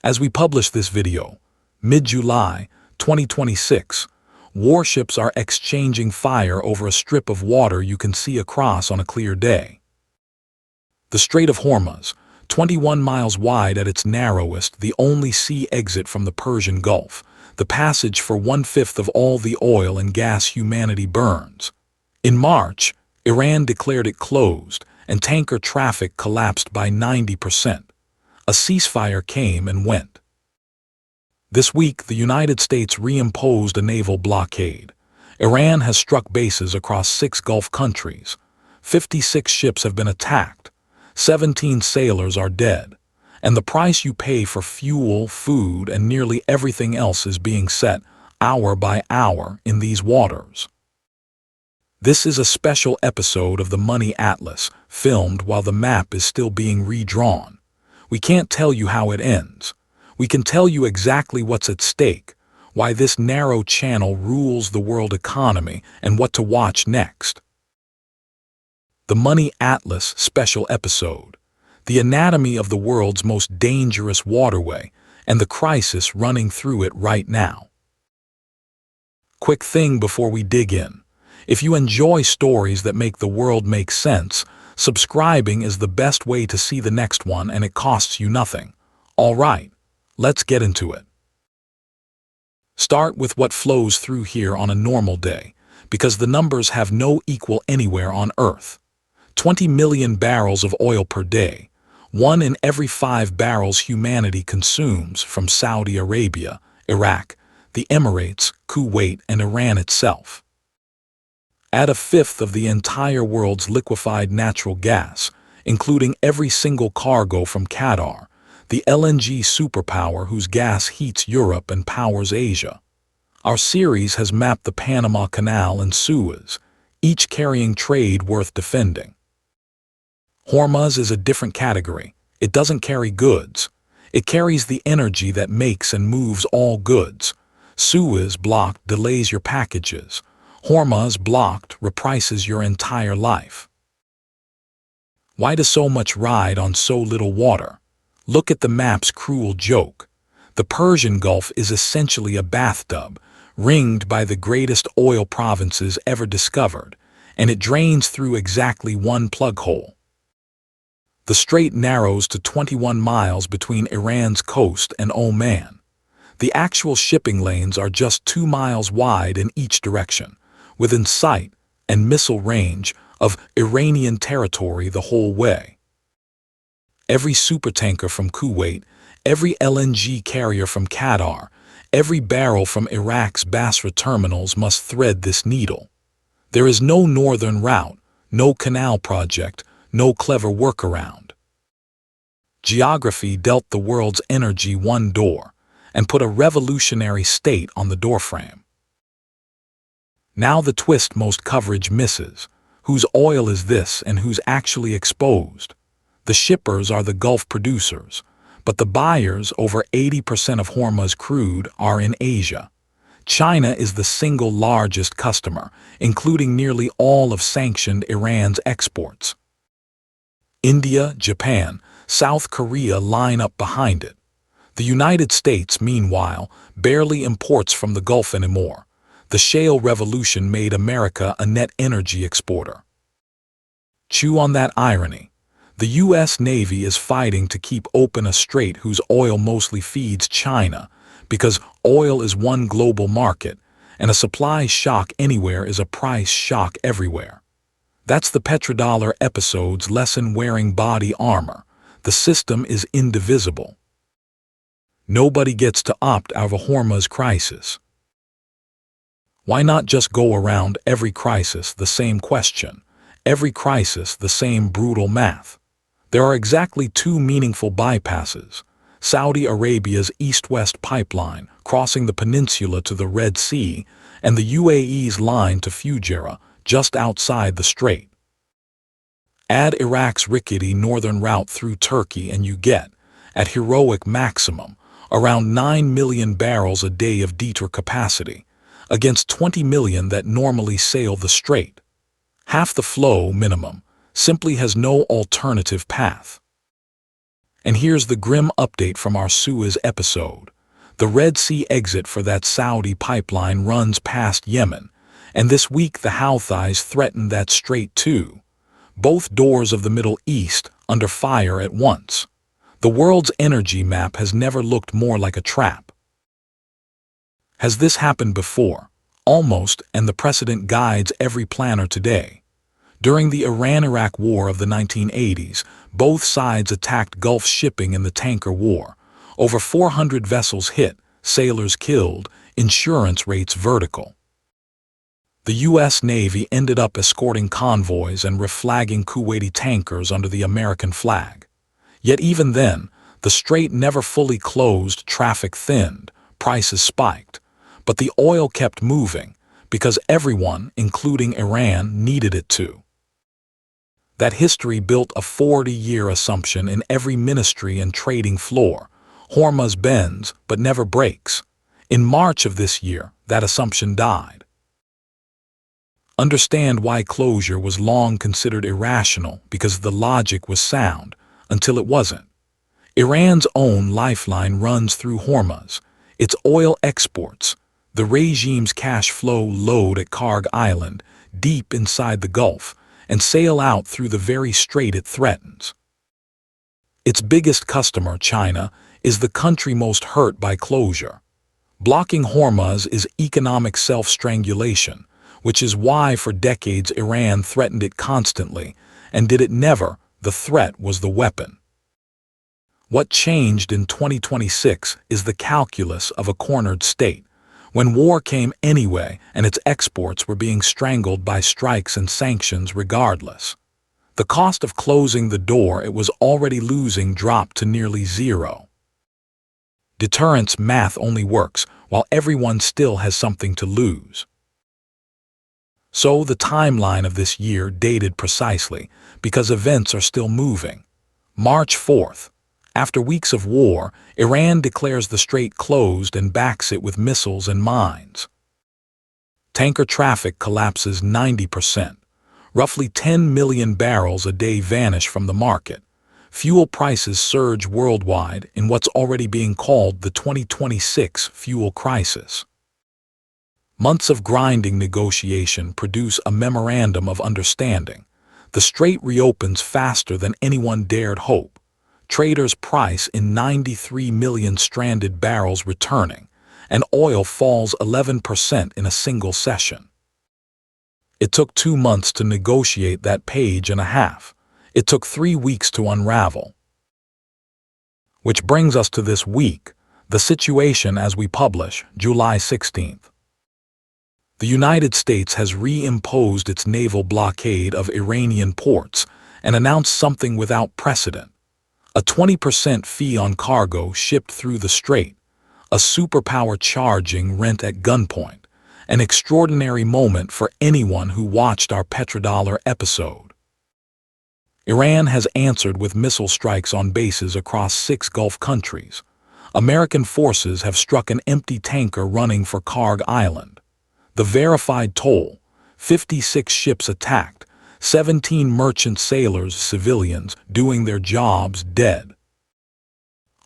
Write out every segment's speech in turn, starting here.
As we publish this video, mid-July 2026, warships are exchanging fire over a strip of water you can see across on a clear day. The Strait of Hormuz, 21 miles wide at its narrowest, the only sea exit from the Persian Gulf, the passage for 1/5 of all the oil and gas humanity burns. In March, Iran declared it closed, and tanker traffic collapsed by 90%. A ceasefire came and went. This week, the United States reimposed a naval blockade. Iran has struck bases across 6 Gulf countries. 56 ships have been attacked. 17 sailors are dead. And the price you pay for fuel, food, and nearly everything else is being set, hour by hour, in these waters. This is a special episode of the Money Atlas, filmed while the map is still being redrawn. We can't tell you how it ends. We can tell you exactly what's at stake, why this narrow channel rules the world economy, and what to watch next. The Money Atlas special episode. The anatomy of the world's most dangerous waterway, and the crisis running through it right now. Quick thing before we dig in. If you enjoy stories that make the world make sense, subscribing is the best way to see the next one, and it costs you nothing. All right, let's get into it. Start with what flows through here on a normal day, because the numbers have no equal anywhere on Earth. 20 million barrels of oil per day. 1 in every 5 barrels humanity consumes from Saudi Arabia, Iraq, the Emirates, Kuwait, and Iran itself. Add 1/5 of the entire world's liquefied natural gas, including every single cargo from Qatar, the LNG superpower whose gas heats Europe and powers Asia. Our series has mapped the Panama Canal and Suez, each carrying trade worth defending. Hormuz is a different category. It doesn't carry goods. It carries the energy that makes and moves all goods. Suez blocked delays your packages. Hormuz blocked reprices your entire life. Why does so much ride on so little water? Look at the map's cruel joke. The Persian Gulf is essentially a bathtub, ringed by the greatest oil provinces ever discovered, and it drains through exactly one plug hole. The strait narrows to 21 miles between Iran's coast and Oman. The actual shipping lanes are just 2 miles wide in each direction, within sight and missile range of Iranian territory the whole way. Every supertanker from Kuwait, every LNG carrier from Qatar, every barrel from Iraq's Basra terminals must thread this needle. There is no northern route, no canal project, no clever workaround. Geography dealt the world's energy one door and put a revolutionary state on the doorframe. Now the twist most coverage misses. Whose oil is this and who's actually exposed? The shippers are the Gulf producers, but the buyers, over 80% of Hormuz crude, are in Asia. China is the single largest customer, including nearly all of sanctioned Iran's exports. India, Japan, South Korea line up behind it. The United States, meanwhile, barely imports from the Gulf anymore. The shale revolution made America a net energy exporter. Chew on that irony. The U.S. Navy is fighting to keep open a strait whose oil mostly feeds China, because oil is one global market, and a supply shock anywhere is a price shock everywhere. That's the petrodollar episode's lesson: wearing body armor. The system is indivisible. Nobody gets to opt out of a Hormuz crisis. Why not just go around every crisis the same question, every crisis the same brutal math? There are exactly 2 meaningful bypasses. Saudi Arabia's east-west pipeline crossing the peninsula to the Red Sea, and the UAE's line to Fujairah, just outside the strait. Add Iraq's rickety northern route through Turkey and you get, at heroic maximum, around 9 million barrels a day of detour capacity, against 20 million that normally sail the strait. Half the flow minimum simply has no alternative path. And here's the grim update from our Suez episode. The Red Sea exit for that Saudi pipeline runs past Yemen, and this week the Houthis threatened that strait too. Both doors of the Middle East under fire at once. The world's energy map has never looked more like a trap. Has this happened before? Almost, and the precedent guides every planner today. During the Iran-Iraq War of the 1980s, both sides attacked Gulf shipping in the tanker war. Over 400 vessels hit, sailors killed, insurance rates vertical. The U.S. Navy ended up escorting convoys and reflagging Kuwaiti tankers under the American flag. Yet even then, the strait never fully closed, traffic thinned, prices spiked. But the oil kept moving, because everyone, including Iran, needed it to. That history built a 40-year assumption in every ministry and trading floor. Hormuz bends, but never breaks. In March of this year, that assumption died. Understand why closure was long considered irrational, because the logic was sound, until it wasn't. Iran's own lifeline runs through Hormuz. Its oil exports, the regime's cash flow load at Karg Island, deep inside the Gulf, and sail out through the very strait it threatens. Its biggest customer, China, is the country most hurt by closure. Blocking Hormuz is economic self-strangulation, which is why for decades Iran threatened it constantly, and did it never, the threat was the weapon. What changed in 2026 is the calculus of a cornered state. When war came anyway and its exports were being strangled by strikes and sanctions regardless. The cost of closing the door it was already losing dropped to nearly zero. Deterrence math only works while everyone still has something to lose. So the timeline of this year dated precisely because events are still moving. March 4th. After weeks of war, Iran declares the strait closed and backs it with missiles and mines. Tanker traffic collapses 90%. Roughly 10 million barrels a day vanish from the market. Fuel prices surge worldwide in what's already being called the 2026 fuel crisis. Months of grinding negotiation produce a memorandum of understanding. The strait reopens faster than anyone dared hope. Traders price in 93 million stranded barrels returning, and oil falls 11% in a single session. It took 2 months to negotiate that page and a half. It took 3 weeks to unravel. Which brings us to this week, the situation as we publish, July 16th. The United States has reimposed its naval blockade of Iranian ports and announced something without precedent. A 20% fee on cargo shipped through the strait, a superpower charging rent at gunpoint, an extraordinary moment for anyone who watched our petrodollar episode. Iran has answered with missile strikes on bases across 6 Gulf countries. American forces have struck an empty tanker running for Karg Island. The verified toll, 56 ships attacked, 17 merchant sailors, civilians, doing their jobs, dead.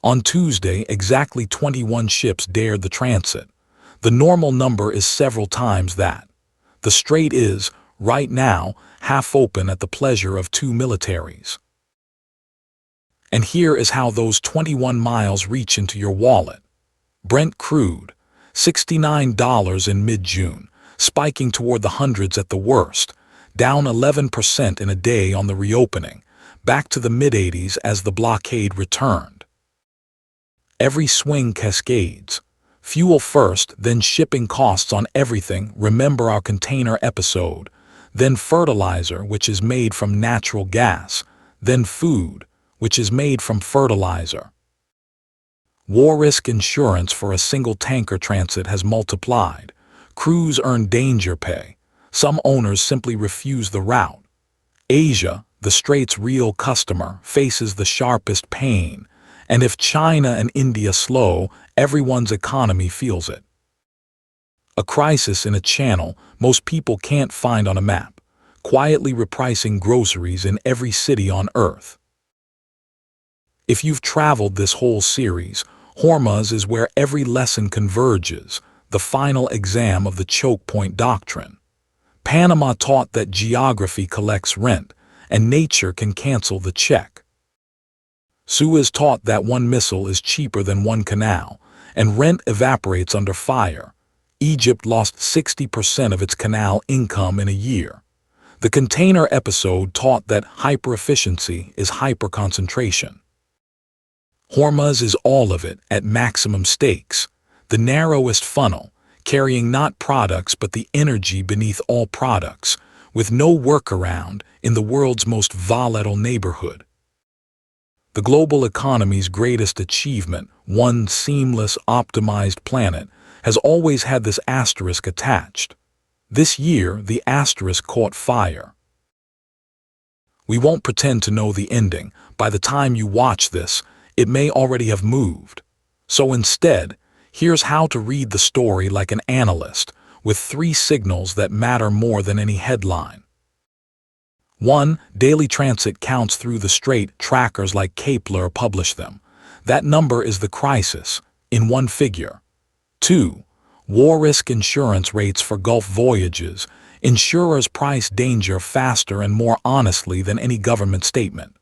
On Tuesday, exactly 21 ships dared the transit. The normal number is several times that. The strait is, right now, half open at the pleasure of 2 militaries. And here is how those 21 miles reach into your wallet. Brent crude, $69 in mid-June, spiking toward the hundreds at the worst, down 11% in a day on the reopening, back to the mid-80s as the blockade returned. Every swing cascades. Fuel first, then shipping costs on everything, remember our container episode, then fertilizer, which is made from natural gas, then food, which is made from fertilizer. War risk insurance for a single tanker transit has multiplied. Crews earn danger pay. Some owners simply refuse the route. Asia, the strait's real customer, faces the sharpest pain, and if China and India slow, everyone's economy feels it. A crisis in a channel most people can't find on a map, quietly repricing groceries in every city on Earth. If you've traveled this whole series, Hormuz is where every lesson converges, the final exam of the choke point doctrine. Panama taught that geography collects rent, and nature can cancel the check. Suez taught that one missile is cheaper than one canal, and rent evaporates under fire. Egypt lost 60% of its canal income in a year. The container episode taught that hyper-efficiency is hyper-concentration. Hormuz is all of it at maximum stakes, the narrowest funnel, carrying not products but the energy beneath all products, with no workaround in the world's most volatile neighborhood. The global economy's greatest achievement, one seamless, optimized planet, has always had this asterisk attached. This year, the asterisk caught fire. We won't pretend to know the ending. By the time you watch this, it may already have moved. So instead, here's how to read the story like an analyst, with 3 signals that matter more than any headline. 1. Daily transit counts through the strait. Trackers like Kepler publish them. That number is the crisis, in one figure. 2. War risk insurance rates for Gulf voyages. Insurers price danger faster and more honestly than any government statement.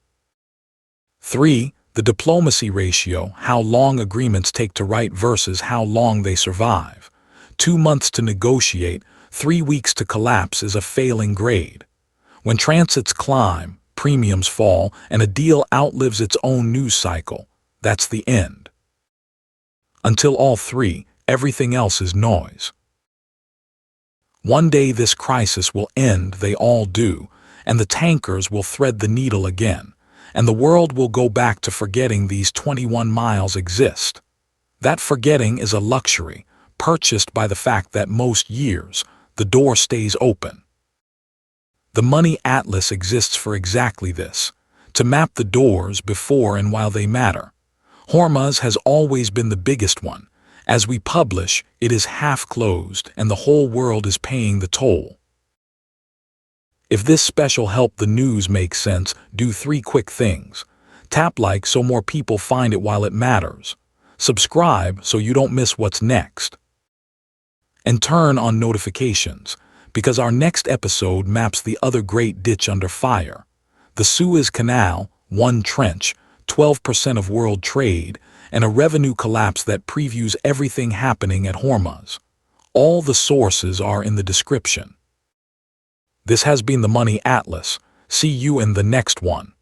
3. The diplomacy ratio, how long agreements take to write versus how long they survive. 2 months to negotiate, 3 weeks to collapse is a failing grade. When transits climb, premiums fall, and a deal outlives its own news cycle, that's the end. Until all 3, everything else is noise. One day this crisis will end, they all do, and the tankers will thread the needle again, and the world will go back to forgetting these 21 miles exist. That forgetting is a luxury, purchased by the fact that most years, the door stays open. The Money Atlas exists for exactly this, to map the doors before and while they matter. Hormuz has always been the biggest one. As we publish, it is half closed and the whole world is paying the toll. If this special helped the news make sense, do 3 quick things. Tap like so more people find it while it matters. Subscribe so you don't miss what's next. And turn on notifications, because our next episode maps the other great ditch under fire. The Suez Canal, one trench, 12% of world trade, and a revenue collapse that previews everything happening at Hormuz. All the sources are in the description. This has been the Money Atlas. See you in the next one.